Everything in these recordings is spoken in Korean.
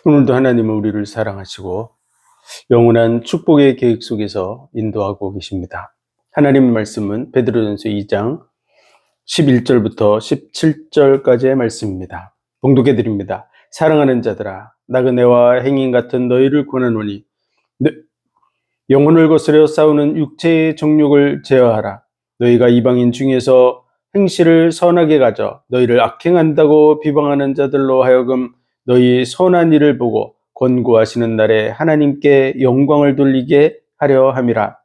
오늘도 하나님은 우리를 사랑하시고 영원한 축복의 계획 속에서 인도하고 계십니다. 하나님의 말씀은 베드로전서 2장 11절부터 17절까지의 말씀입니다. 봉독해 드립니다. 사랑하는 자들아, 나그네와 행인 같은 너희를 권하노니 영혼을 거스려 싸우는 육체의 정욕을 제어하라. 너희가 이방인 중에서 행실을 선하게 가져 너희를 악행한다고 비방하는 자들로 하여금 너희 선한 일을 보고 권고하시는 날에 하나님께 영광을 돌리게 하려 함이라.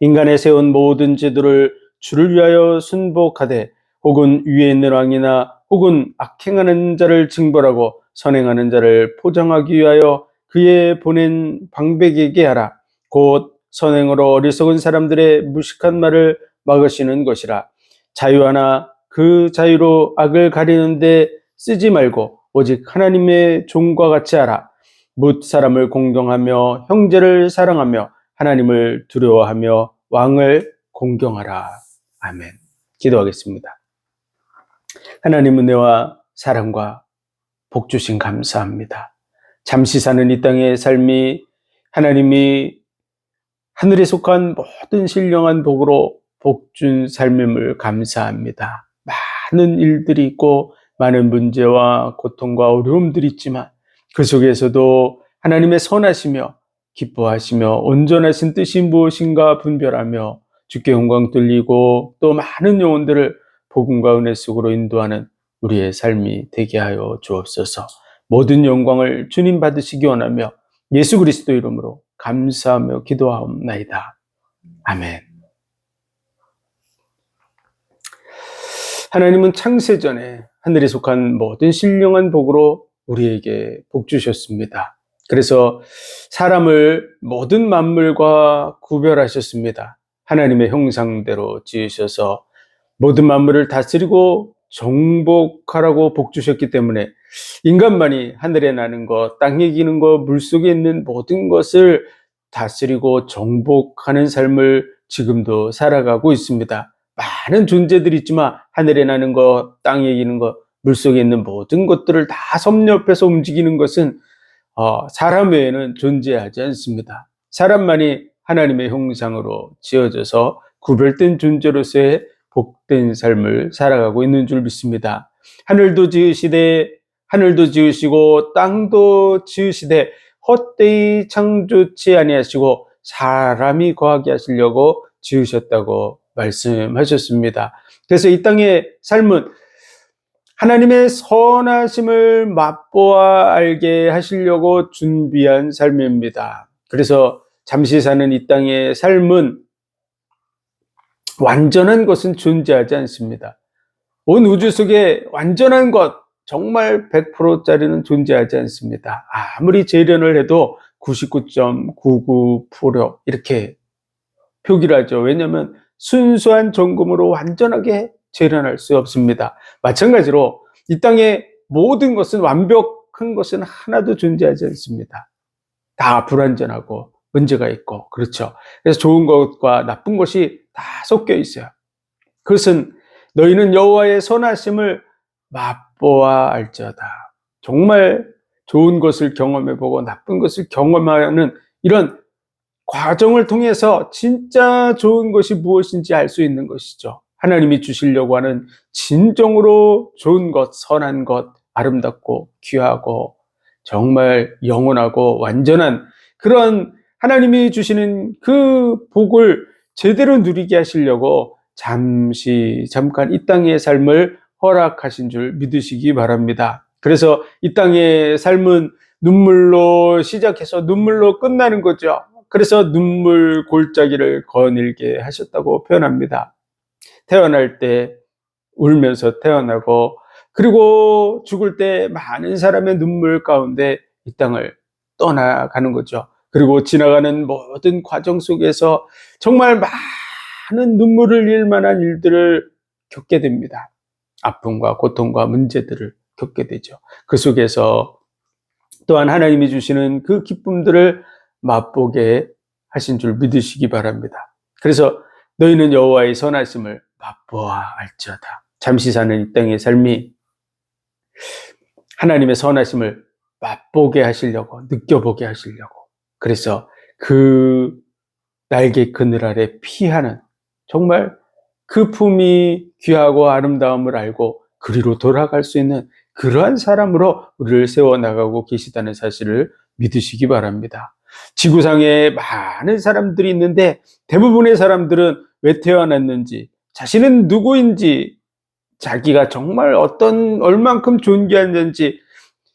인간의 세운 모든 제도를 주를 위하여 순복하되 혹은 위에 있는 왕이나 혹은 악행하는 자를 징벌하고 선행하는 자를 포장하기 위하여 그의 보낸 방백에게 하라. 곧 선행으로 어리석은 사람들의 무식한 말을 막으시는 것이라. 자유하나 그 자유로 악을 가리는데 쓰지 말고 오직 하나님의 종과 같이 하라. 뭇 사람을 공경하며 형제를 사랑하며 하나님을 두려워하며 왕을 공경하라. 아멘. 기도하겠습니다. 하나님 은혜와 사랑과 복 주신 감사합니다. 잠시 사는 이 땅의 삶이 하나님이 하늘에 속한 모든 신령한 복으로 복준 삶임을 감사합니다. 많은 일들이 있고 많은 문제와 고통과 어려움들이 있지만 그 속에서도 하나님의 선하시며 기뻐하시며 온전하신 뜻이 무엇인가 분별하며 주께 영광 돌리고 또 많은 영혼들을 복음과 은혜 속으로 인도하는 우리의 삶이 되게 하여 주옵소서. 모든 영광을 주님 받으시기 원하며 예수 그리스도 이름으로 감사하며 기도하옵나이다. 아멘. 하나님은 창세전에 하늘에 속한 모든 신령한 복으로 우리에게 복 주셨습니다. 그래서 사람을 모든 만물과 구별하셨습니다. 하나님의 형상대로 지으셔서 모든 만물을 다스리고 정복하라고 복 주셨기 때문에 인간만이 하늘에 나는 것, 땅에 기는 것, 물속에 있는 모든 것을 다스리고 정복하는 삶을 지금도 살아가고 있습니다. 많은 존재들이 있지만 하늘에 나는 것, 땅에 기는 것, 물속에 있는 모든 것들을 다 섭렵해서 움직이는 것은 사람 외에는 존재하지 않습니다. 사람만이 하나님의 형상으로 지어져서 구별된 존재로서의 복된 삶을 살아가고 있는 줄 믿습니다. 하늘도 지으시고 땅도 지으시되 헛되이 창조치 아니하시고 사람이 거하게 하시려고 지으셨다고 말씀하셨습니다. 그래서 이 땅의 삶은 하나님의 선하심을 맛보아 알게 하시려고 준비한 삶입니다. 그래서 잠시 사는 이 땅의 삶은 완전한 것은 존재하지 않습니다. 온 우주 속에 완전한 것, 정말 100%짜리는 존재하지 않습니다. 아무리 재련을 해도 99.99% 이렇게 표기를 하죠. 왜냐하면 순수한 점검으로 완전하게 재련할 수 없습니다. 마찬가지로 이 땅의 모든 것은 완벽한 것은 하나도 존재하지 않습니다. 다 불완전하고 문제가 있고 그렇죠. 그래서 좋은 것과 나쁜 것이 다 섞여 있어요. 그것은 너희는 여호와의 선하심을 맛보아 알지어다. 정말 좋은 것을 경험해보고 나쁜 것을 경험하는 이런 과정을 통해서 진짜 좋은 것이 무엇인지 알 수 있는 것이죠. 하나님이 주시려고 하는 진정으로 좋은 것, 선한 것, 아름답고 귀하고 정말 영원하고 완전한 그런 하나님이 주시는 그 복을 제대로 누리게 하시려고 잠깐 이 땅의 삶을 허락하신 줄 믿으시기 바랍니다. 그래서 이 땅의 삶은 눈물로 시작해서 눈물로 끝나는 거죠. 그래서 눈물 골짜기를 거닐게 하셨다고 표현합니다. 태어날 때 울면서 태어나고 그리고 죽을 때 많은 사람의 눈물 가운데 이 땅을 떠나가는 거죠. 그리고 지나가는 모든 과정 속에서 정말 많은 눈물을 흘릴 만한 일들을 겪게 됩니다. 아픔과 고통과 문제들을 겪게 되죠. 그 속에서 또한 하나님이 주시는 그 기쁨들을 맛보게 하신 줄 믿으시기 바랍니다. 그래서 너희는 여호와의 선하심을 맛보아 알지어다. 잠시 사는 이 땅의 삶이 하나님의 선하심을 맛보게 하시려고, 느껴보게 하시려고. 그래서 그 날개 그늘 아래 피하는, 정말 그 품이 귀하고 아름다움을 알고 그리로 돌아갈 수 있는 그러한 사람으로 우리를 세워나가고 계시다는 사실을 믿으시기 바랍니다. 지구상에 많은 사람들이 있는데 대부분의 사람들은 왜 태어났는지, 자신은 누구인지, 자기가 정말 얼만큼 존귀한지,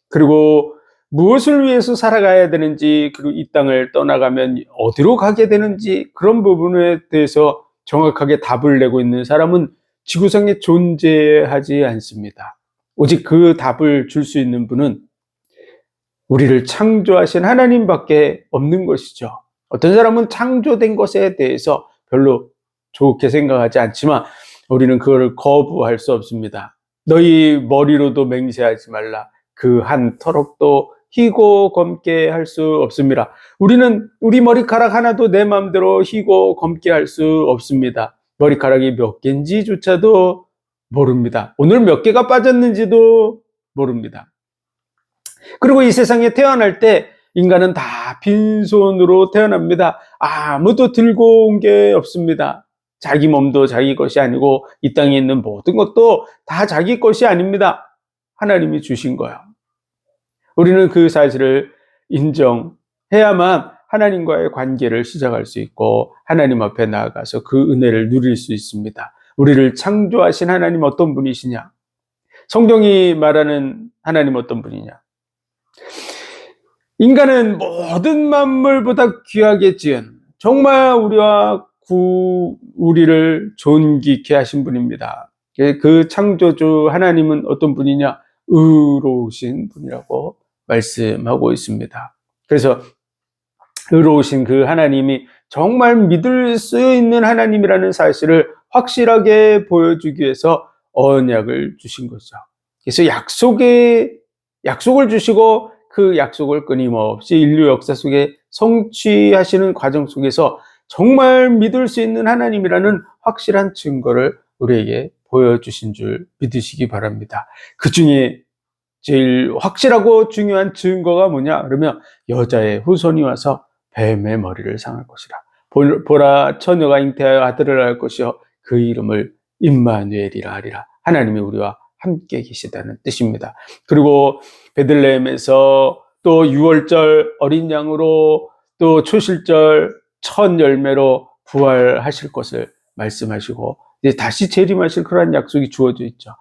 그리고 무엇을 위해서 살아가야 되는지, 그리고 이 땅을 떠나가면 어디로 가게 되는지, 그런 부분에 대해서 정확하게 답을 내고 있는 사람은 지구상에 존재하지 않습니다. 오직 그 답을 줄 수 있는 분은 우리를 창조하신 하나님밖에 없는 것이죠. 어떤 사람은 창조된 것에 대해서 별로 좋게 생각하지 않지만 우리는 그거를 거부할 수 없습니다. 너희 머리로도 맹세하지 말라. 그 한 터럭도 희고 검게 할 수 없습니다. 우리는 우리 머리카락 하나도 내 마음대로 희고 검게 할 수 없습니다. 머리카락이 몇 개인지조차도 모릅니다. 오늘 몇 개가 빠졌는지도 모릅니다. 그리고 이 세상에 태어날 때 인간은 다 빈손으로 태어납니다. 아무도 들고 온 게 없습니다. 자기 몸도 자기 것이 아니고 이 땅에 있는 모든 것도 다 자기 것이 아닙니다. 하나님이 주신 거예요. 우리는 그 사실을 인정해야만 하나님과의 관계를 시작할 수 있고 하나님 앞에 나아가서 그 은혜를 누릴 수 있습니다. 우리를 창조하신 하나님 어떤 분이시냐? 성경이 말하는 하나님 어떤 분이냐? 인간은 모든 만물보다 귀하게 지은, 정말 우리를 존귀케 하신 분입니다. 그 창조주 하나님은 어떤 분이냐? 의로우신 분이라고 말씀하고 있습니다. 그래서 의로우신 그 하나님이 정말 믿을 수 있는 하나님이라는 사실을 확실하게 보여주기 위해서 언약을 주신 거죠. 그래서 약속을 주시고 그 약속을 끊임없이 인류 역사 속에 성취하시는 과정 속에서 정말 믿을 수 있는 하나님이라는 확실한 증거를 우리에게 보여주신 줄 믿으시기 바랍니다. 그 중에 제일 확실하고 중요한 증거가 뭐냐? 그러면 여자의 후손이 와서 뱀의 머리를 상할 것이라. 보라, 처녀가 잉태하여 아들을 낳을 것이요 그 이름을 임마누엘이라 하리라. 하나님이 우리와 함께 계시다는 뜻입니다. 그리고 베들레헴에서 또 유월절 어린 양으로 또 초실절 첫 열매로 부활하실 것을 말씀하시고 이제 다시 재림하실 그런 약속이 주어져 있죠.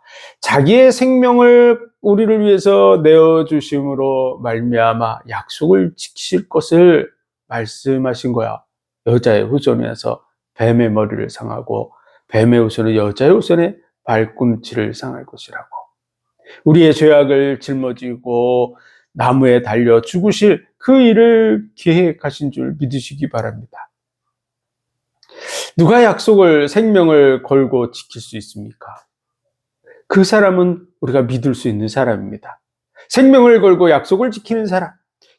자기의 생명을 우리를 위해서 내어주심으로 말미암아 약속을 지키실 것을 말씀하신 거야. 여자의 후손이어서 뱀의 머리를 상하고 뱀의 후손은 여자의 후손의 발꿈치를 상할 것이라고. 우리의 죄악을 짊어지고 나무에 달려 죽으실 그 일을 계획하신 줄 믿으시기 바랍니다. 누가 약속을, 생명을 걸고 지킬 수 있습니까? 그 사람은 우리가 믿을 수 있는 사람입니다. 생명을 걸고 약속을 지키는 사람,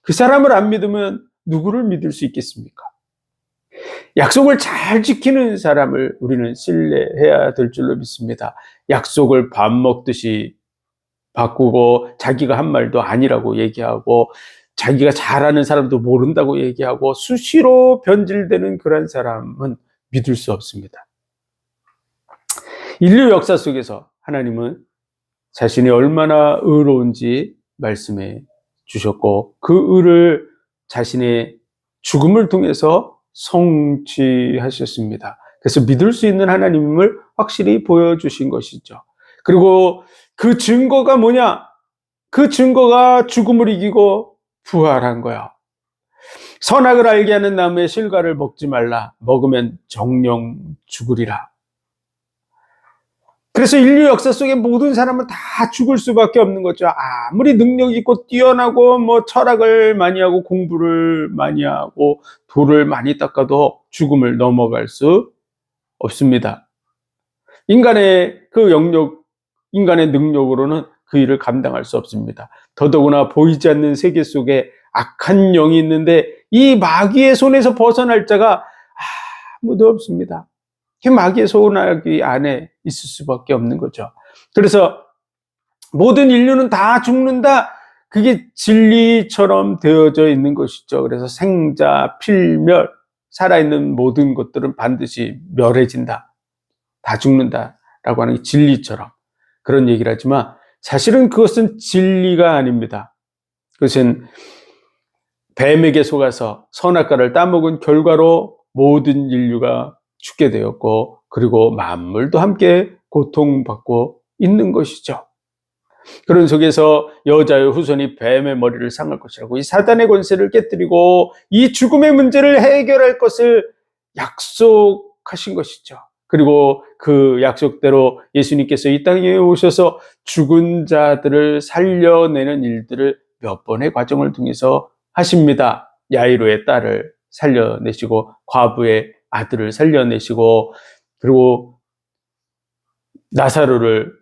그 사람을 안 믿으면 누구를 믿을 수 있겠습니까? 약속을 잘 지키는 사람을 우리는 신뢰해야 될 줄로 믿습니다. 약속을 밥 먹듯이 바꾸고 자기가 한 말도 아니라고 얘기하고 자기가 잘하는 사람도 모른다고 얘기하고 수시로 변질되는 그런 사람은 믿을 수 없습니다. 인류 역사 속에서 하나님은 자신이 얼마나 의로운지 말씀해 주셨고 그 의를 자신의 죽음을 통해서 성취하셨습니다. 그래서 믿을 수 있는 하나님을 확실히 보여주신 것이죠. 그리고 그 증거가 뭐냐? 그 증거가 죽음을 이기고 부활한 거야. 선악을 알게 하는 나무의 실과를 먹지 말라. 먹으면 정령 죽으리라. 그래서 인류 역사 속에 모든 사람은 다 죽을 수밖에 없는 거죠. 아무리 능력 있고 뛰어나고 철학을 많이 하고 공부를 많이 하고 돌을 많이 닦아도 죽음을 넘어갈 수 없습니다. 인간의 능력으로는 그 일을 감당할 수 없습니다. 더더구나 보이지 않는 세계 속에 악한 영이 있는데 이 마귀의 손에서 벗어날 자가 아무도 없습니다. 마귀의 손아귀 안에 있을 수밖에 없는 거죠. 그래서 모든 인류는 다 죽는다. 그게 진리처럼 되어져 있는 것이죠. 그래서 생자, 필멸, 살아있는 모든 것들은 반드시 멸해진다. 다 죽는다라고 하는 게 진리처럼 그런 얘기를 하지만 사실은 그것은 진리가 아닙니다. 그것은 뱀에게 속아서 선악과를 따먹은 결과로 모든 인류가 죽게 되었고 그리고 만물도 함께 고통받고 있는 것이죠. 그런 속에서 여자의 후손이 뱀의 머리를 상할 것이라고 이 사단의 권세를 깨뜨리고 이 죽음의 문제를 해결할 것을 약속하신 것이죠. 그리고 그 약속대로 예수님께서 이 땅에 오셔서 죽은 자들을 살려내는 일들을 몇 번의 과정을 통해서 하십니다. 야이로의 딸을 살려내시고 과부의 아들을 살려내시고 그리고 나사로를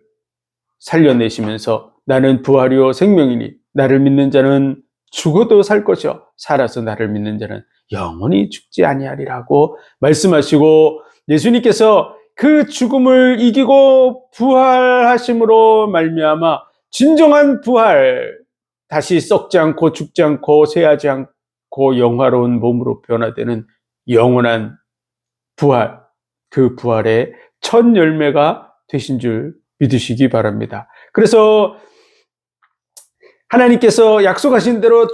살려내시면서 나는 부활이요 생명이니 나를 믿는 자는 죽어도 살 것이요 살아서 나를 믿는 자는 영원히 죽지 아니하리라고 말씀하시고 예수님께서 그 죽음을 이기고 부활하심으로 말미암아 진정한 부활, 다시 썩지 않고 죽지 않고 쇠하지 않고 영화로운 몸으로 변화되는 영원한 부활, 그 부활의 첫 열매가 되신 줄 믿으시기 바랍니다. 그래서 하나님께서 약속하신 대로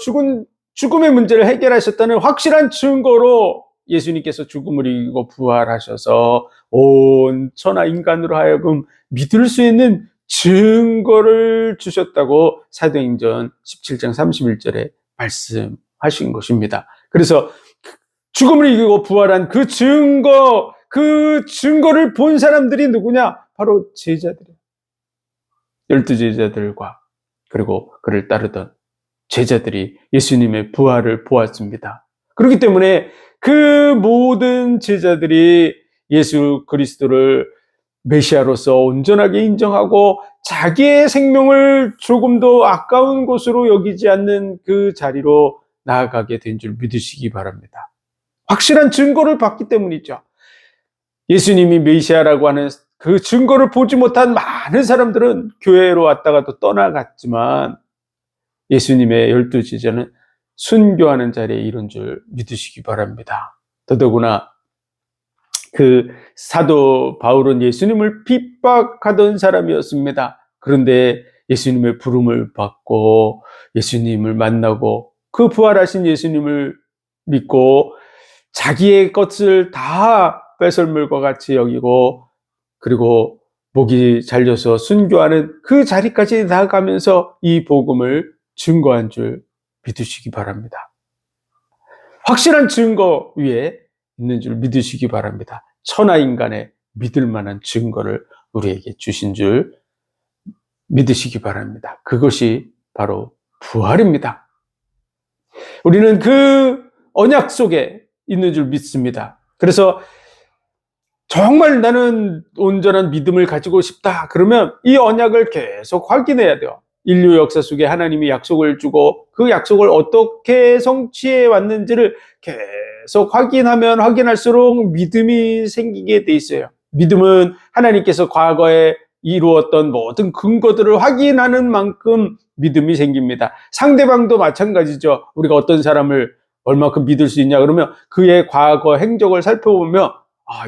죽음의 문제를 해결하셨다는 확실한 증거로 예수님께서 죽음을 이기고 부활하셔서 온 천하 인간으로 하여금 믿을 수 있는 증거를 주셨다고 사도행전 17장 31절에 말씀하신 것입니다. 그래서 죽음을 이기고 부활한 그 증거를 본 사람들이 누구냐? 바로 제자들이에요. 12제자들과 그리고 그를 따르던 제자들이 예수님의 부활을 보았습니다. 그렇기 때문에 그 모든 제자들이 예수 그리스도를 메시아로서 온전하게 인정하고 자기의 생명을 조금도 아까운 것으로 여기지 않는 그 자리로 나아가게 된 줄 믿으시기 바랍니다. 확실한 증거를 봤기 때문이죠. 예수님이 메시아라고 하는 그 증거를 보지 못한 많은 사람들은 교회로 왔다가 또 떠나갔지만 예수님의 12제자는 순교하는 자리에 이른 줄 믿으시기 바랍니다. 더더구나 그 사도 바울은 예수님을 핍박하던 사람이었습니다. 그런데 예수님의 부름을 받고 예수님을 만나고 그 부활하신 예수님을 믿고 자기의 것을 다 뺏을물과 같이 여기고 그리고 목이 잘려서 순교하는 그 자리까지 나아가면서 이 복음을 증거한 줄 믿으시기 바랍니다. 확실한 증거 위에 있는 줄 믿으시기 바랍니다. 천하인간의 믿을 만한 증거를 우리에게 주신 줄 믿으시기 바랍니다. 그것이 바로 부활입니다. 우리는 그 언약 속에 있는 줄 믿습니다. 그래서 정말 나는 온전한 믿음을 가지고 싶다. 그러면 이 언약을 계속 확인해야 돼요. 인류 역사 속에 하나님이 약속을 주고 그 약속을 어떻게 성취해 왔는지를 계속 확인하면 확인할수록 믿음이 생기게 돼 있어요. 믿음은 하나님께서 과거에 이루었던 모든 근거들을 확인하는 만큼 믿음이 생깁니다. 상대방도 마찬가지죠. 우리가 어떤 사람을 얼마큼 믿을 수 있냐 그러면 그의 과거 행적을 살펴보면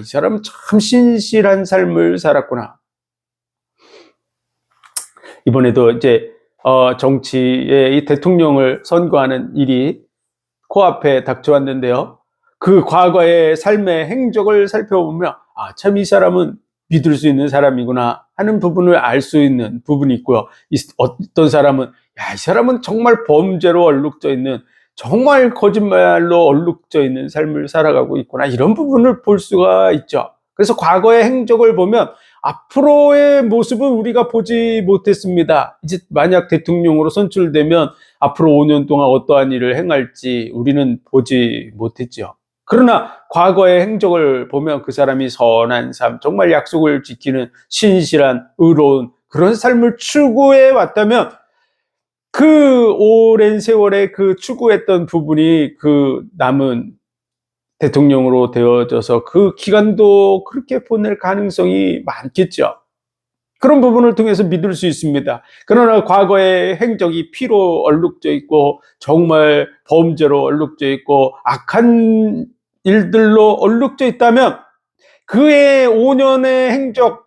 이 사람은 참 신실한 삶을 살았구나. 이번에도 이제 정치의 이 대통령을 선거하는 일이 코앞에 닥쳐왔는데요. 그 과거의 삶의 행적을 살펴보면 참 이 사람은 믿을 수 있는 사람이구나 하는 부분을 알 수 있는 부분이 있고요. 어떤 사람은 이 사람은 정말 범죄로 얼룩져 있는 정말 거짓말로 얼룩져 있는 삶을 살아가고 있구나 이런 부분을 볼 수가 있죠. 그래서 과거의 행적을 보면 앞으로의 모습은 우리가 보지 못했습니다. 이제 만약 대통령으로 선출되면 앞으로 5년 동안 어떠한 일을 행할지 우리는 보지 못했죠. 그러나 과거의 행적을 보면 그 사람이 선한 삶, 정말 약속을 지키는 신실한 의로운 그런 삶을 추구해 왔다면 그 오랜 세월에 그 추구했던 부분이 그 남은 대통령으로 되어져서 그 기간도 그렇게 보낼 가능성이 많겠죠. 그런 부분을 통해서 믿을 수 있습니다. 그러나 과거의 행적이 피로 얼룩져 있고 정말 범죄로 얼룩져 있고 악한 일들로 얼룩져 있다면 그의 5년의 행적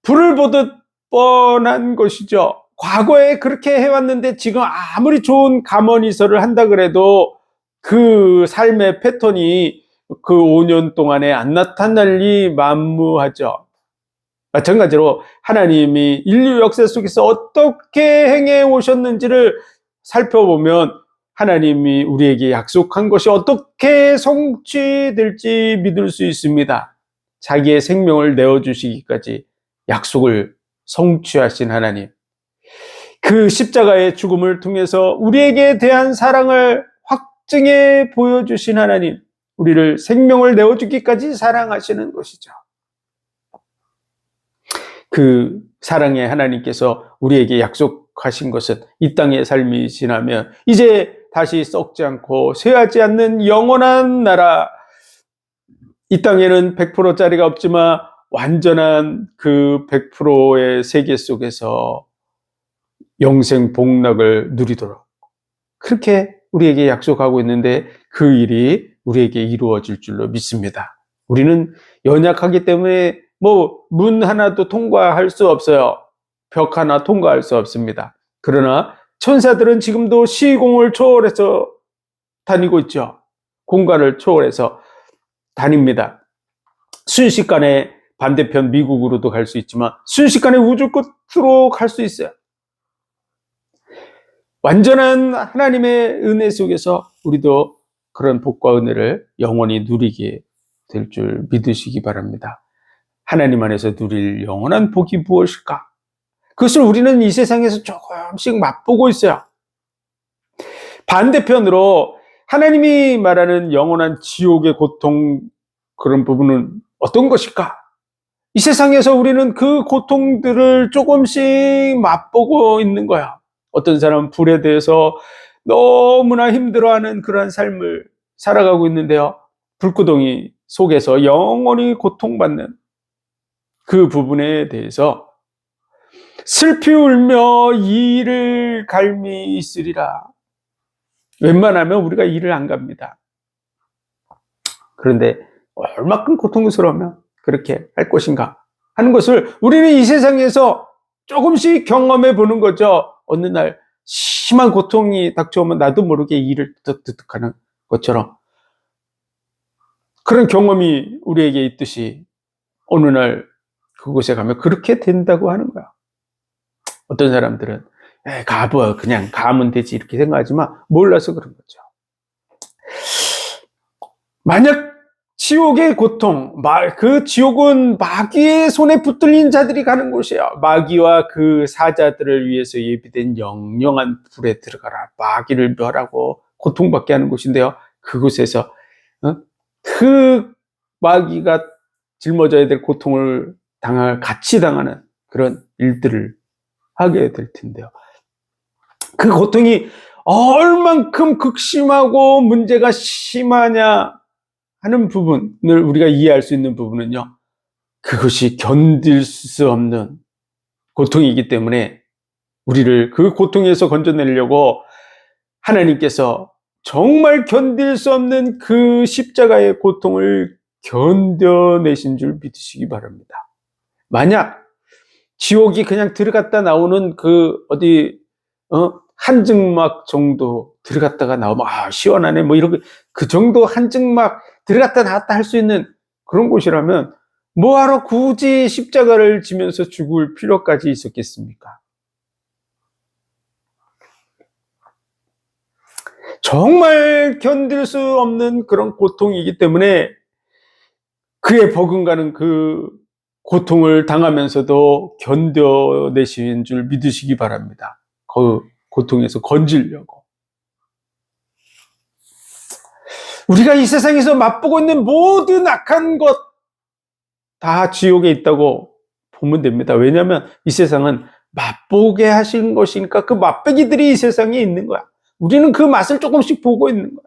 불을 보듯 뻔한 것이죠. 과거에 그렇게 해왔는데 지금 아무리 좋은 감언이설을 한다 그래도 그 삶의 패턴이 그 5년 동안에 안 나타날리 만무하죠. 마찬가지로 하나님이 인류 역사 속에서 어떻게 행해 오셨는지를 살펴보면 하나님이 우리에게 약속한 것이 어떻게 성취될지 믿을 수 있습니다. 자기의 생명을 내어주시기까지 약속을 성취하신 하나님, 그 십자가의 죽음을 통해서 우리에게 대한 사랑을 확증해 보여주신 하나님, 우리를 생명을 내어주기까지 사랑하시는 것이죠. 그 사랑의 하나님께서 우리에게 약속하신 것은 이 땅의 삶이 지나면 이제 다시 썩지 않고 쇠하지 않는 영원한 나라, 이 땅에는 100%짜리가 없지만 완전한 그 100%의 세계 속에서 영생 복락을 누리도록 그렇게 우리에게 약속하고 있는데 그 일이 우리에게 이루어질 줄로 믿습니다. 우리는 연약하기 때문에 문 하나도 통과할 수 없어요. 벽 하나 통과할 수 없습니다. 그러나 천사들은 지금도 시공을 초월해서 다니고 있죠. 공간을 초월해서 다닙니다. 순식간에 반대편 미국으로도 갈 수 있지만 순식간에 우주 끝으로 갈 수 있어요. 완전한 하나님의 은혜 속에서 우리도 그런 복과 은혜를 영원히 누리게 될 줄 믿으시기 바랍니다. 하나님 안에서 누릴 영원한 복이 무엇일까? 그것을 우리는 이 세상에서 조금씩 맛보고 있어요. 반대편으로 하나님이 말하는 영원한 지옥의 고통, 그런 부분은 어떤 것일까? 이 세상에서 우리는 그 고통들을 조금씩 맛보고 있는 거야. 어떤 사람은 불에 대해서 너무나 힘들어하는 그러한 삶을 살아가고 있는데요. 불구덩이 속에서 영원히 고통받는 그 부분에 대해서 슬피 울며 이를 갈미 있으리라. 웬만하면 우리가 이를 안 갑니다. 그런데 얼마큼 고통스러우면 그렇게 할 것인가 하는 것을 우리는 이 세상에서 조금씩 경험해 보는 거죠. 어느 날 심한 고통이 닥쳐오면 나도 모르게 이를 뜨득뜨득하는 것처럼 그런 경험이 우리에게 있듯이 어느 날 그곳에 가면 그렇게 된다고 하는 거야. 어떤 사람들은 가봐 그냥 가면 되지 이렇게 생각하지만 몰라서 그런 거죠. 만약 지옥의 고통, 그 지옥은 마귀의 손에 붙들린 자들이 가는 곳이에요. 마귀와 그 사자들을 위해서 예비된 영영한 불에 들어가라. 마귀를 멸하고 고통받게 하는 곳인데요. 그곳에서 그 마귀가 짊어져야 될 고통을 같이 당하는 그런 일들을 하게 될 텐데요. 그 고통이 얼만큼 극심하고 문제가 심하냐 하는 부분을 우리가 이해할 수 있는 부분은요, 그것이 견딜 수 없는 고통이기 때문에 우리를 그 고통에서 건져내려고 하나님께서 정말 견딜 수 없는 그 십자가의 고통을 견뎌내신 줄 믿으시기 바랍니다. 만약 지옥이 그냥 들어갔다 나오는 한증막 정도 들어갔다가 나오면 시원하네 이런 그 정도 한증막 들어갔다 나왔다 할 수 있는 그런 곳이라면 뭐하러 굳이 십자가를 지면서 죽을 필요까지 있었겠습니까? 정말 견딜 수 없는 그런 고통이기 때문에 그에 버금가는 그 고통을 당하면서도 견뎌내신 줄 믿으시기 바랍니다. 그 고통에서 건지려고. 우리가 이 세상에서 맛보고 있는 모든 악한 것 다 지옥에 있다고 보면 됩니다. 왜냐하면 이 세상은 맛보게 하신 것이니까 그 맛배기들이 이 세상에 있는 거야. 우리는 그 맛을 조금씩 보고 있는 거야.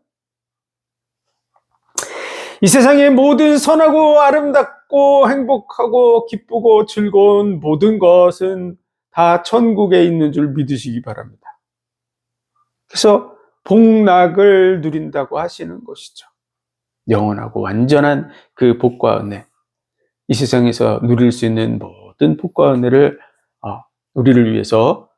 이 세상의 모든 선하고 아름답고 행복하고 기쁘고 즐거운 모든 것은 다 천국에 있는 줄 믿으시기 바랍니다. 그래서 복락을 누린다고 하시는 것이죠. 영원하고 완전한 그 복과 은혜, 이 세상에서 누릴 수 있는 모든 복과 은혜를 우리를 위해서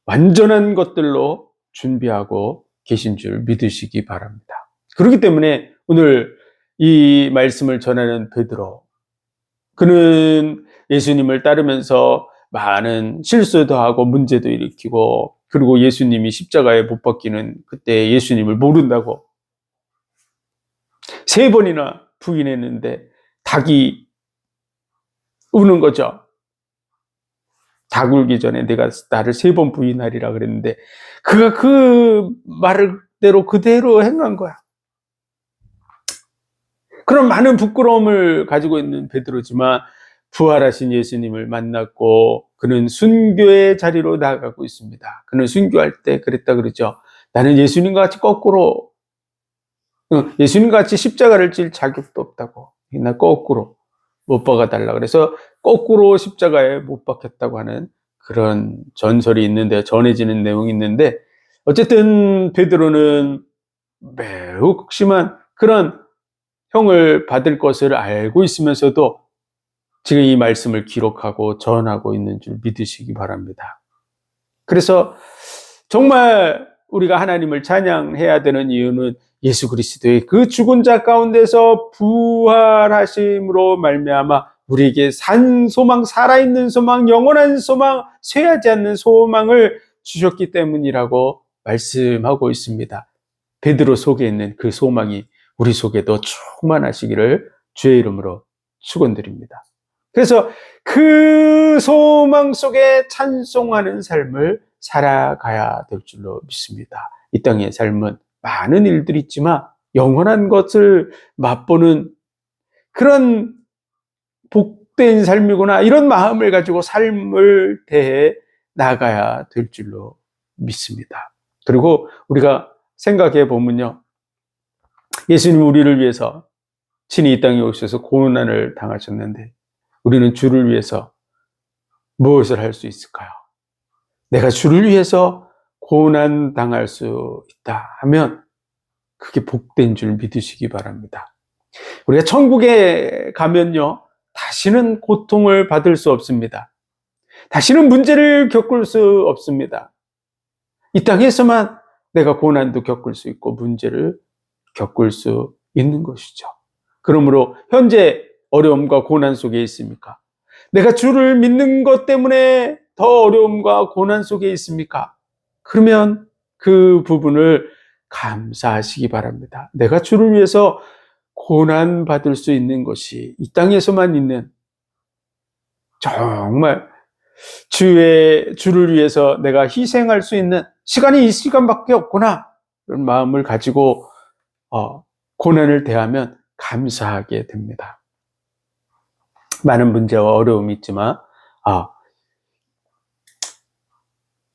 완전한 것들로 준비하고 계신 줄 믿으시기 바랍니다. 그렇기 때문에 오늘 이 말씀을 전하는 베드로, 그는 예수님을 따르면서 많은 실수도 하고 문제도 일으키고, 그리고 예수님이 십자가에 못 박히는 그때 예수님을 모른다고 3번이나 부인했는데 닭이 우는 거죠. 닭 울기 전에 내가 나를 3번 부인하리라 그랬는데 그가 그 말대로 그대로 행한 거야. 그런 많은 부끄러움을 가지고 있는 베드로지만 부활하신 예수님을 만났고 그는 순교의 자리로 나아가고 있습니다. 그는 순교할 때 그랬다 그러죠. 나는 예수님과 같이 거꾸로, 예수님과 같이 십자가를 질 자격도 없다고. 나 거꾸로 못 박아달라. 그래서 거꾸로 십자가에 못 박혔다고 하는 그런 전설이 있는데, 전해지는 내용이 있는데, 어쨌든 베드로는 매우 극심한 그런 형을 받을 것을 알고 있으면서도 지금 이 말씀을 기록하고 전하고 있는 줄 믿으시기 바랍니다. 그래서 정말 우리가 하나님을 찬양해야 되는 이유는 예수 그리스도의 그 죽은 자 가운데서 부활하심으로 말미암아 우리에게 산 소망, 살아있는 소망, 영원한 소망, 쇠하지 않는 소망을 주셨기 때문이라고 말씀하고 있습니다. 베드로 속에 있는 그 소망이 우리 속에도 충만하시기를 주의 이름으로 축원드립니다. 그래서 그 소망 속에 찬송하는 삶을 살아가야 될 줄로 믿습니다. 이 땅의 삶은 많은 일들이 있지만 영원한 것을 맛보는 그런 복된 삶이구나, 이런 마음을 가지고 삶을 대해 나가야 될 줄로 믿습니다. 그리고 우리가 생각해 보면요, 예수님 우리를 위해서 친히 이 땅에 오셔서 고난을 당하셨는데 우리는 주를 위해서 무엇을 할 수 있을까요? 내가 주를 위해서 고난 당할 수 있다 하면 그게 복된 줄 믿으시기 바랍니다. 우리가 천국에 가면요, 다시는 고통을 받을 수 없습니다. 다시는 문제를 겪을 수 없습니다. 이 땅에서만 내가 고난도 겪을 수 있고 문제를 겪을 수 있는 것이죠. 그러므로 현재 어려움과 고난 속에 있습니까? 내가 주를 믿는 것 때문에 더 어려움과 고난 속에 있습니까? 그러면 그 부분을 감사하시기 바랍니다. 내가 주를 위해서 고난 받을 수 있는 것이 이 땅에서만 있는, 정말 주를 위해서 내가 희생할 수 있는 시간이 이 시간밖에 없구나, 그런 마음을 가지고 고난을 대하면 감사하게 됩니다. 많은 문제와 어려움이 있지만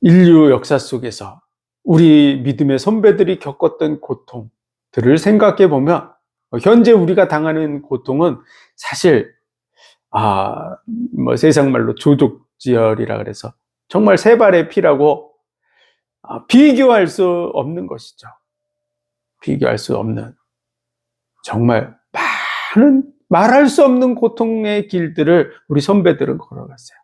인류 역사 속에서 우리 믿음의 선배들이 겪었던 고통들을 생각해 보면 현재 우리가 당하는 고통은 사실 세상 말로 조족지혈이라 그래서 정말 세 발의 피라고 비교할 수 없는 것이죠. 비교할 수 없는, 정말 많은 말할 수 없는 고통의 길들을 우리 선배들은 걸어갔어요.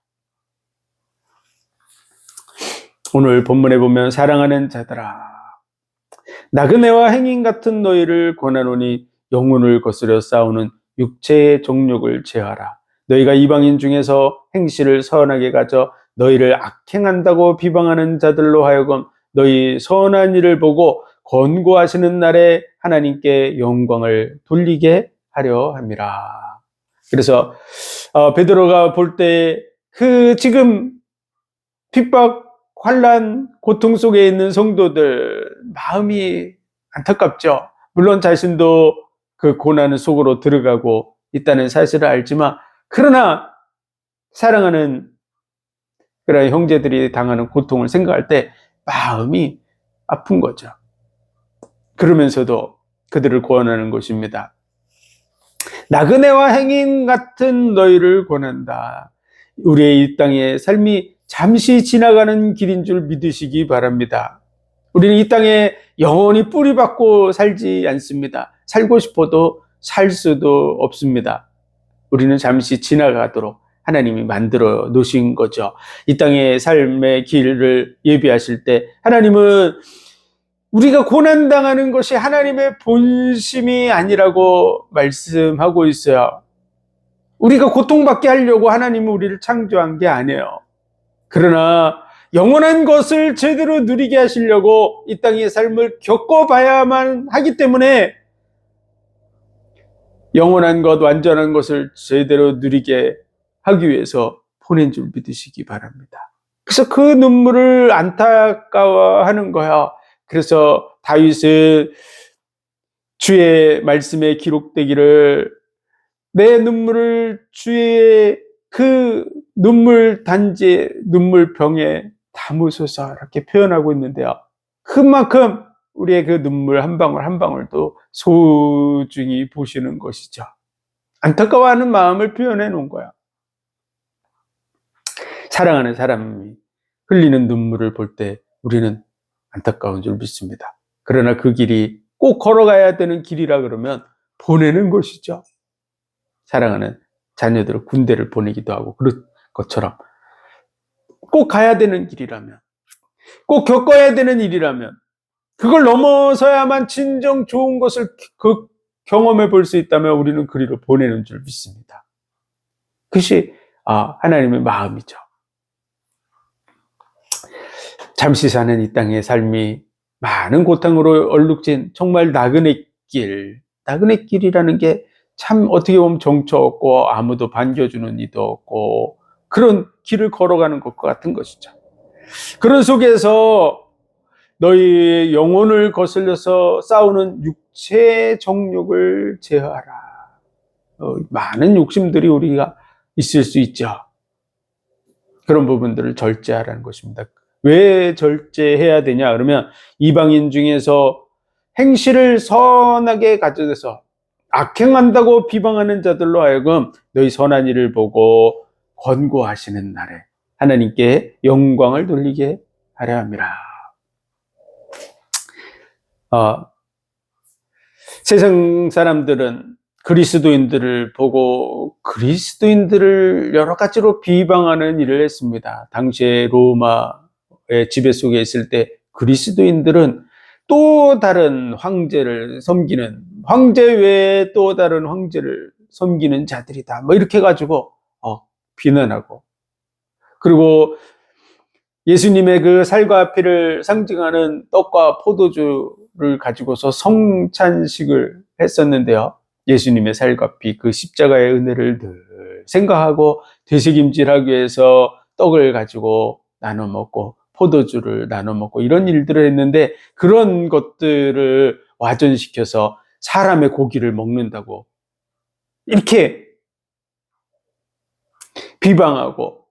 오늘 본문에 보면 사랑하는 자들아, 나그네와 행인 같은 너희를 권하노니 영혼을 거스려 싸우는 육체의 정욕을 제하라. 너희가 이방인 중에서 행실을 선하게 가져 너희를 악행한다고 비방하는 자들로 하여금 너희 선한 일을 보고 권고하시는 날에 하나님께 영광을 돌리게 하려 함이라. 그래서 베드로가 볼 때 그 지금 핍박, 환난, 고통 속에 있는 성도들 마음이 안타깝죠. 물론 자신도 그 고난 속으로 들어가고 있다는 사실을 알지만, 그러나 사랑하는 그런 형제들이 당하는 고통을 생각할 때 마음이 아픈 거죠. 그러면서도 그들을 구원하는 것입니다. 나그네와 행인 같은 너희를 권한다. 우리의 이 땅의 삶이 잠시 지나가는 길인 줄 믿으시기 바랍니다. 우리는 이 땅에 영원히 뿌리박고 살지 않습니다. 살고 싶어도 살 수도 없습니다. 우리는 잠시 지나가도록 하나님이 만들어 놓으신 거죠. 이 땅의 삶의 길을 예비하실 때 하나님은 우리가 고난당하는 것이 하나님의 본심이 아니라고 말씀하고 있어요. 우리가 고통받게 하려고 하나님은 우리를 창조한 게 아니에요. 그러나 영원한 것을 제대로 누리게 하시려고 이 땅의 삶을 겪어봐야만 하기 때문에 영원한 것, 완전한 것을 제대로 누리게 하기 위해서 보낸 줄 믿으시기 바랍니다. 그래서 그 눈물을 안타까워하는 거야. 그래서 다윗은 주의 말씀에 기록되기를 내 눈물을 주의 그 눈물 단지 눈물병에 담으소서 이렇게 표현하고 있는데요. 그만큼 우리의 그 눈물 한 방울 한 방울도 소중히 보시는 것이죠. 안타까워하는 마음을 표현해 놓은 거야. 사랑하는 사람이 흘리는 눈물을 볼 때 우리는 안타까운 줄 믿습니다. 그러나 그 길이 꼭 걸어가야 되는 길이라 그러면 보내는 것이죠. 사랑하는 자녀들을 군대를 보내기도 하고 그런 것처럼 꼭 가야 되는 길이라면, 꼭 겪어야 되는 일이라면 그걸 넘어서야만 진정 좋은 것을 경험해 볼 수 있다면 우리는 그리로 보내는 줄 믿습니다. 그것이 하나님의 마음이죠. 잠시 사는 이 땅의 삶이 많은 고통으로 얼룩진 정말 나그네 길이라는 게 참 어떻게 보면 정처 없고 아무도 반겨주는 이도 없고 그런 길을 걸어가는 것과 같은 것이죠. 그런 속에서 너희 영혼을 거슬려서 싸우는 육체의 정욕을 제어하라. 많은 욕심들이 우리가 있을 수 있죠. 그런 부분들을 절제하라는 것입니다. 왜 절제해야 되냐? 그러면 이방인 중에서 행실을 선하게 가져서 악행한다고 비방하는 자들로 하여금 너희 선한 일을 보고 권고하시는 날에 하나님께 영광을 돌리게 하려 함이라. 세상 사람들은 그리스도인들을 보고 그리스도인들을 여러 가지로 비방하는 일을 했습니다. 당시에 로마의 지배 속에 있을 때 그리스도인들은 또 다른 황제를 섬기는, 황제 외에 또 다른 황제를 섬기는 자들이다. 뭐 이렇게 가지고 비난하고, 그리고 예수님의 그 살과 피를 상징하는 떡과 포도주를 가지고서 성찬식을 했었는데요. 예수님의 살과 피, 그 십자가의 은혜를 늘 생각하고 되새김질하기 위해서 떡을 가지고 나눠 먹고 포도주를 나눠 먹고 이런 일들을 했는데, 그런 것들을 와전시켜서 사람의 고기를 먹는다고 이렇게 비방하고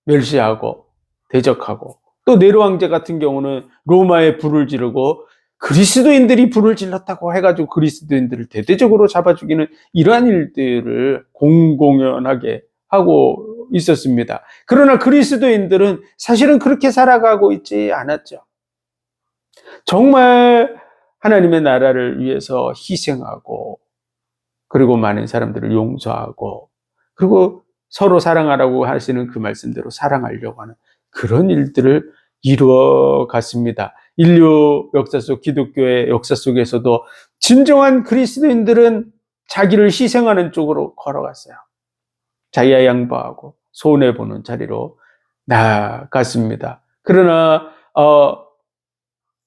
멸시하고 대적하고, 또 네로 황제 같은 경우는 로마에 불을 지르고 그리스도인들이 불을 질렀다고 해가지고 그리스도인들을 대대적으로 잡아 죽이는 이러한 일들을 공공연하게 하고 있었습니다. 그러나 그리스도인들은 사실은 그렇게 살아가고 있지 않았죠. 정말 하나님의 나라를 위해서 희생하고, 그리고 많은 사람들을 용서하고, 그리고 서로 사랑하라고 하시는 그 말씀대로 사랑하려고 하는 그런 일들을 이루어 갔습니다. 인류 역사 속, 기독교의 역사 속에서도 진정한 그리스도인들은 자기를 희생하는 쪽으로 걸어갔어요. 자기가 양보하고 손해보는 자리로 나아갔습니다. 그러나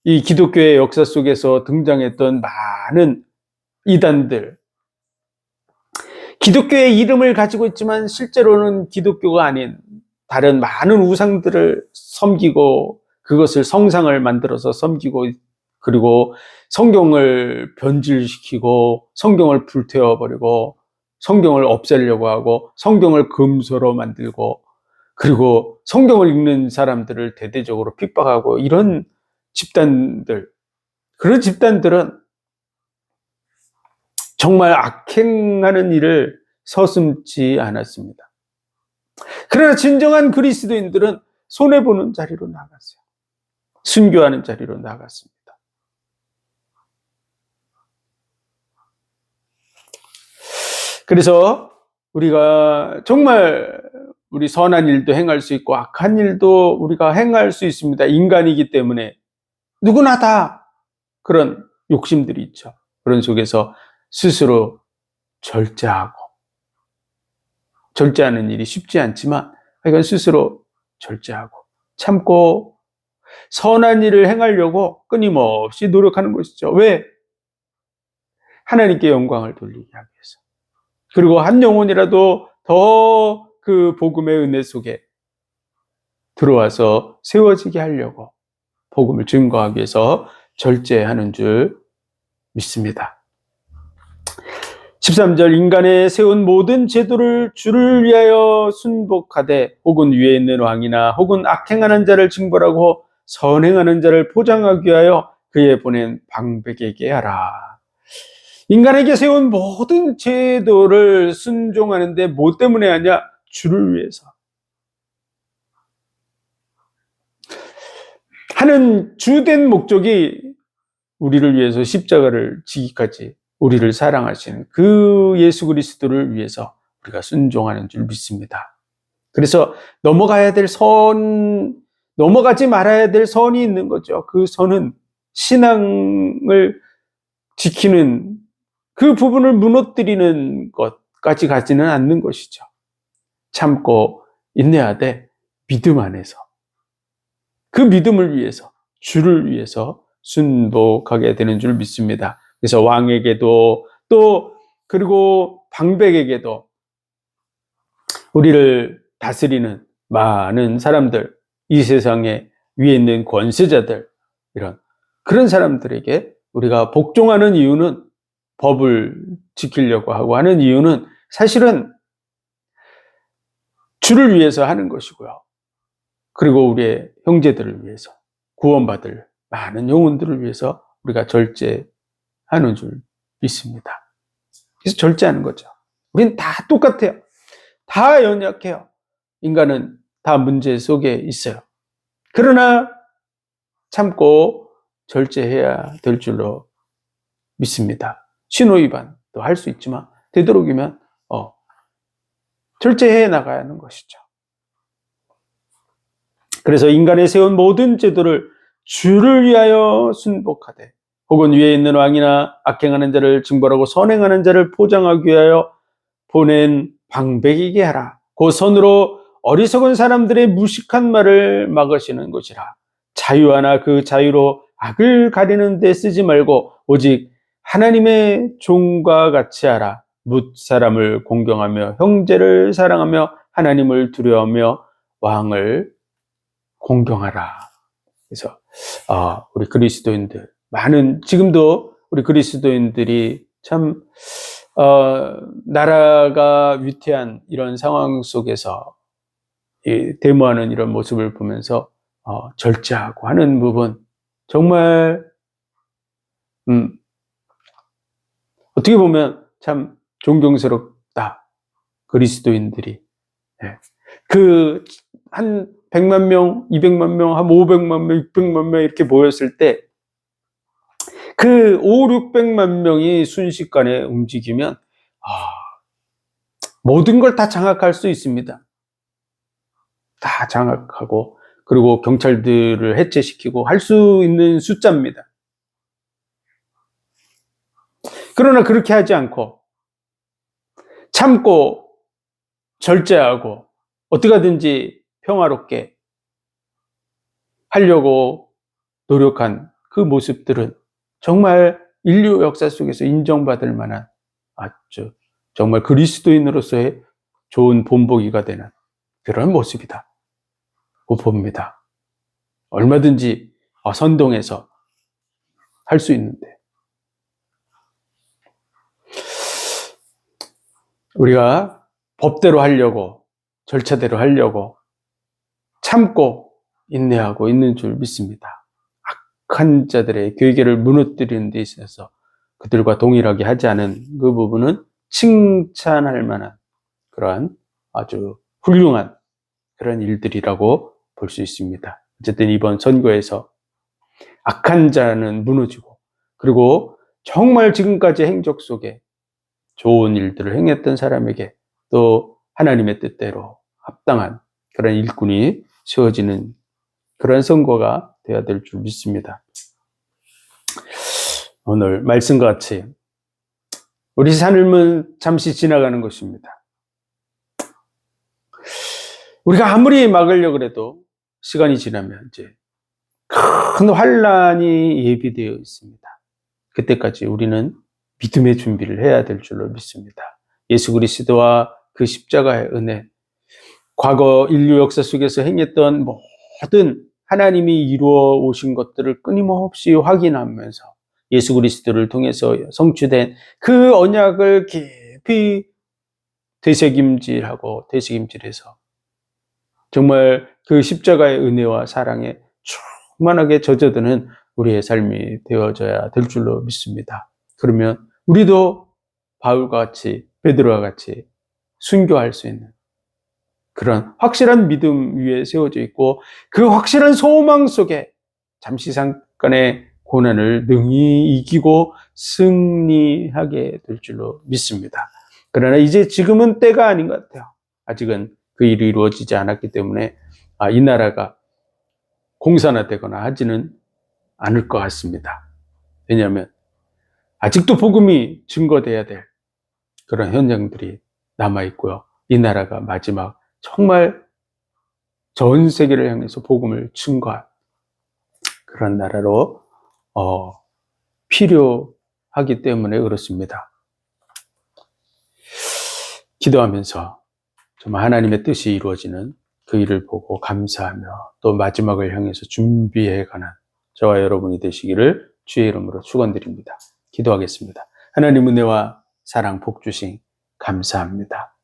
이 기독교의 역사 속에서 등장했던 많은 이단들, 기독교의 이름을 가지고 있지만 실제로는 기독교가 아닌 다른 많은 우상들을 섬기고 그것을 성상을 만들어서 섬기고, 그리고 성경을 변질시키고 성경을 불태워버리고 성경을 없애려고 하고 성경을 금서로 만들고, 그리고 성경을 읽는 사람들을 대대적으로 핍박하고, 이런 집단들, 그런 집단들은 정말 악행하는 일을 서슴지 않았습니다. 그러나 진정한 그리스도인들은 손해보는 자리로 나갔어요. 순교하는 자리로 나갔습니다. 그래서 우리가 정말 우리 선한 일도 행할 수 있고 악한 일도 우리가 행할 수 있습니다. 인간이기 때문에 누구나 다 그런 욕심들이 있죠. 그런 속에서 스스로 절제하는 일이 쉽지 않지만 이건 스스로 절제하고 참고 선한 일을 행하려고 끊임없이 노력하는 것이죠. 왜? 하나님께 영광을 돌리기 위해서. 그리고 한 영혼이라도 더 그 복음의 은혜 속에 들어와서 세워지게 하려고 복음을 증거하기 위해서 절제하는 줄 믿습니다. 13절 인간의 세운 모든 제도를 주를 위하여 순복하되 혹은 위에 있는 왕이나 혹은 악행하는 자를 징벌하고 선행하는 자를 포장하기 위하여 그의 보낸 방백에게 하라. 인간에게 세운 모든 제도를 순종하는데 뭐 때문에 하냐? 주를 위해서. 하는 주된 목적이 우리를 위해서 십자가를 지기까지 우리를 사랑하시는 그 예수 그리스도를 위해서 우리가 순종하는 줄 믿습니다. 그래서 넘어가지 말아야 될 선이 있는 거죠. 그 선은 신앙을 지키는 그 부분을 무너뜨리는 것까지 가지는 않는 것이죠. 참고 인내하되 믿음 안에서 그 믿음을 위해서 주를 위해서 순복하게 되는 줄 믿습니다. 그래서 왕에게도 또 그리고 방백에게도 우리를 다스리는 많은 사람들, 이 세상에 위에 있는 권세자들, 그런 사람들에게 우리가 복종하는 이유는 법을 지키려고 하고 하는 이유는 사실은 주를 위해서 하는 것이고요. 그리고 우리의 형제들을 위해서 구원받을 많은 영혼들을 위해서 우리가 절제하는 줄 믿습니다. 그래서 절제하는 거죠. 우리는 다 똑같아요. 다 연약해요. 인간은 다 문제 속에 있어요. 그러나 참고 절제해야 될 줄로 믿습니다. 신호위반도 할 수 있지만 되도록이면 절제해 나가야 하는 것이죠. 그래서 인간에 세운 모든 제도를 주를 위하여 순복하되 혹은 위에 있는 왕이나 악행하는 자를 징벌하고 선행하는 자를 포장하기 위하여 보낸 방백에게 하라. 그 선으로 어리석은 사람들의 무식한 말을 막으시는 것이라. 자유하나 그 자유로 악을 가리는 데 쓰지 말고 오직 하나님의 종과 같이 하라. 뭇 사람을 공경하며 형제를 사랑하며 하나님을 두려워하며 왕을 공경하라. 그래서 우리 그리스도인들 지금도 우리 그리스도인들이 참 나라가 위태한 이런 상황 속에서 데모하는 이런 모습을 보면서 절제하고 하는 부분 정말 어떻게 보면 참 존경스럽다. 그리스도인들이 그 한 100만 명, 200만 명, 한 500만 명, 600만 명 이렇게 모였을 때 그 5, 600만 명이 순식간에 움직이면 모든 걸 다 장악할 수 있습니다. 다 장악하고 그리고 경찰들을 해체시키고 할 수 있는 숫자입니다. 그러나 그렇게 하지 않고 참고 절제하고 어떻게 하든지 평화롭게 하려고 노력한 그 모습들은 정말 인류 역사 속에서 인정받을 만한 아주 정말 그리스도인으로서의 좋은 본보기가 되는 그런 모습이다 고 봅니다. 얼마든지 선동해서 할 수 있는데 우리가 법대로 하려고 절차대로 하려고 참고 인내하고 있는 줄 믿습니다. 악한 자들의 괴계를 무너뜨리는 데 있어서 그들과 동일하게 하지 않은 그 부분은 칭찬할 만한 그러한 아주 훌륭한 그런 일들이라고 볼 수 있습니다. 어쨌든 이번 선거에서 악한 자는 무너지고, 그리고 정말 지금까지 행적 속에 좋은 일들을 행했던 사람에게 또 하나님의 뜻대로 합당한 그런 일꾼이 세워지는 그런 선거가 되어야 될 줄 믿습니다. 오늘 말씀과 같이 우리 삶은 잠시 지나가는 것입니다. 우리가 아무리 막으려고 해도 시간이 지나면 이제 큰 환란이 예비되어 있습니다. 그때까지 우리는 믿음의 준비를 해야 될 줄로 믿습니다. 예수 그리스도와 그 십자가의 은혜, 과거 인류 역사 속에서 행했던 모든 하나님이 이루어 오신 것들을 끊임없이 확인하면서 예수 그리스도를 통해서 성취된 그 언약을 깊이 되새김질해서 정말 그 십자가의 은혜와 사랑에 충만하게 젖어드는 우리의 삶이 되어져야 될 줄로 믿습니다. 그러면 우리도 바울과 같이, 베드로와 같이 순교할 수 있는 그런 확실한 믿음 위에 세워져 있고, 그 확실한 소망 속에 잠시 잠깐의 고난을 능히 이기고 승리하게 될 줄로 믿습니다. 그러나 이제 지금은 때가 아닌 것 같아요. 아직은 그 일이 이루어지지 않았기 때문에 이 나라가 공산화되거나 하지는 않을 것 같습니다. 왜냐하면 아직도 복음이 증거돼야 될 그런 현장들이 남아있고요. 이 나라가 마지막 정말 전 세계를 향해서 복음을 증거할 그런 나라로 필요하기 때문에 그렇습니다. 기도하면서 정말 하나님의 뜻이 이루어지는 그 일을 보고 감사하며 또 마지막을 향해서 준비해가는 저와 여러분이 되시기를 주의 이름으로 축원드립니다. 기도하겠습니다. 하나님 은혜와 사랑 복 주신 감사합니다.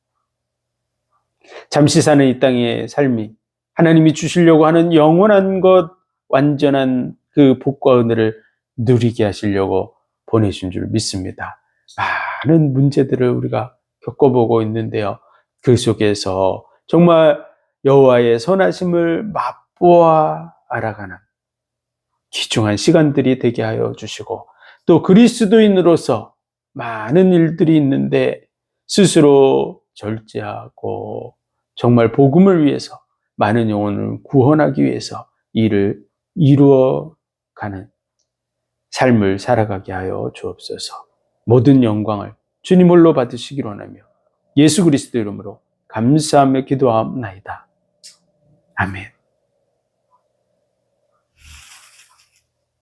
잠시 사는 이 땅의 삶이 하나님이 주시려고 하는 영원한 것, 완전한 그 복과 은혜를 누리게 하시려고 보내신 줄 믿습니다. 많은 문제들을 우리가 겪어보고 있는데요. 그 속에서 정말 여호와의 선하심을 맛보아 알아가는 귀중한 시간들이 되게 하여 주시고, 또 그리스도인으로서 많은 일들이 있는데 스스로 절제하고 정말 복음을 위해서 많은 영혼을 구원하기 위해서 일을 이루어가는 삶을 살아가게 하여 주옵소서. 모든 영광을 주님 홀로 받으시기로 하며 예수 그리스도 이름으로 감사하며 기도하옵나이다. 아멘.